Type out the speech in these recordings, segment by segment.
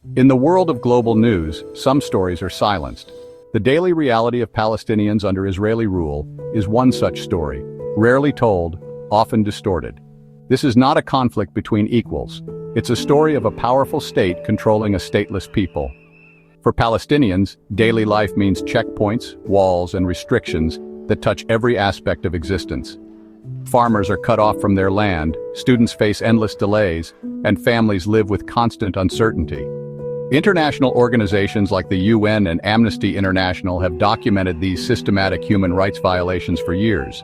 In the world of global news, some stories are silenced. The daily reality of Palestinians under Israeli rule is one such story, rarely told, often distorted. This is not a conflict between equals. It's a story of a powerful state controlling a stateless people. For Palestinians, daily life means checkpoints, walls, and restrictions that touch every aspect of existence. Farmers are cut off from their land, students face endless delays, and families live with constant uncertainty. International organizations like the UN and Amnesty International have documented these systematic human rights violations for years.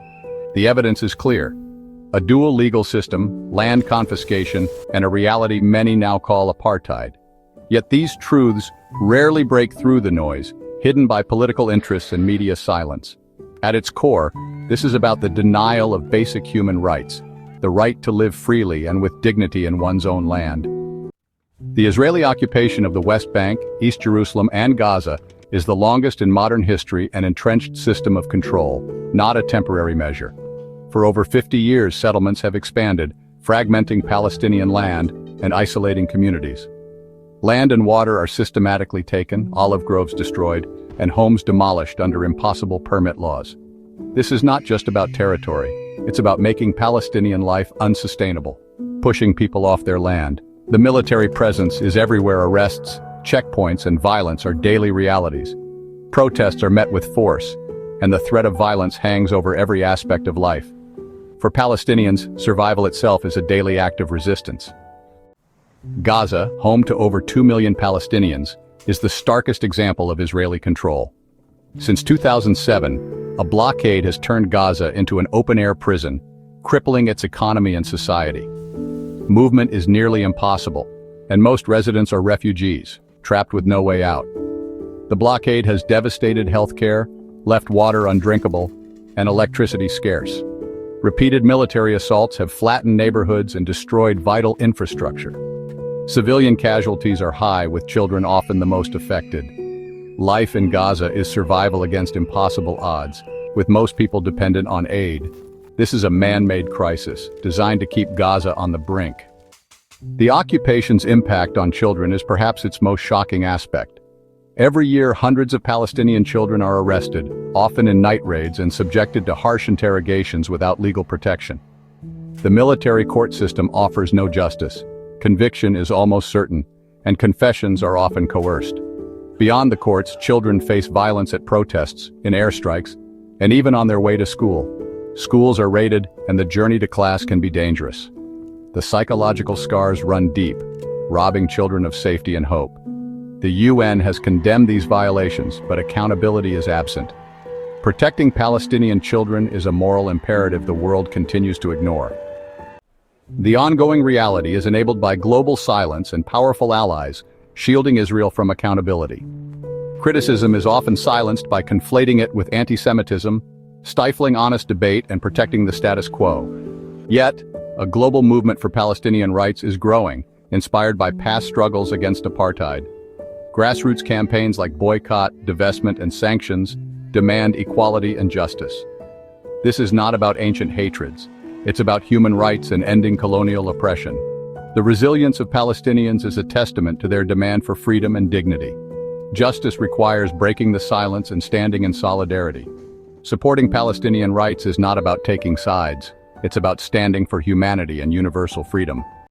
The evidence is clear. A dual legal system, land confiscation, and a reality many now call apartheid. Yet these truths rarely break through the noise, hidden by political interests and media silence. At its core, this is about the denial of basic human rights, the right to live freely and with dignity in one's own land. The Israeli occupation of the West Bank, East Jerusalem, and Gaza is the longest in modern history and entrenched system of control, not a temporary measure. For over 50 years, settlements have expanded, fragmenting Palestinian land and isolating communities. Land and water are systematically taken, olive groves destroyed, and homes demolished under impossible permit laws. This is not just about territory, it's about making Palestinian life unsustainable, pushing people off their land. The military presence is everywhere. Arrests, checkpoints, and violence are daily realities. Protests are met with force, and the threat of violence hangs over every aspect of life. For Palestinians, survival itself is a daily act of resistance. Gaza, home to over 2 million Palestinians, is the starkest example of Israeli control. Since 2007, a blockade has turned Gaza into an open-air prison, crippling its economy and society. Movement is nearly impossible, and most residents are refugees, trapped with no way out. The blockade has devastated healthcare, left water undrinkable, and electricity scarce. Repeated military assaults have flattened neighborhoods and destroyed vital infrastructure. Civilian casualties are high, with children often the most affected. Life in Gaza is survival against impossible odds, with most people dependent on aid. This is a man-made crisis, designed to keep Gaza on the brink. The occupation's impact on children is perhaps its most shocking aspect. Every year, hundreds of Palestinian children are arrested, often in night raids, and subjected to harsh interrogations without legal protection. The military court system offers no justice. Conviction is almost certain, and confessions are often coerced. Beyond the courts, children face violence at protests, in airstrikes, and even on their way to school. Schools are raided, and the journey to class can be dangerous. The psychological scars run deep, robbing children of safety and hope. The UN has condemned these violations, but accountability is absent. Protecting Palestinian children is a moral imperative the world continues to ignore. The ongoing reality is enabled by global silence and powerful allies, shielding Israel from accountability. Criticism is often silenced by conflating it with anti-Semitism, stifling honest debate, and protecting the status quo. Yet, a global movement for Palestinian rights is growing, inspired by past struggles against apartheid. Grassroots campaigns like boycott, divestment, and sanctions demand equality and justice. This is not about ancient hatreds. It's about human rights and ending colonial oppression. The resilience of Palestinians is a testament to their demand for freedom and dignity. Justice requires breaking the silence and standing in solidarity. Supporting Palestinian rights is not about taking sides. It's about standing for humanity and universal freedom.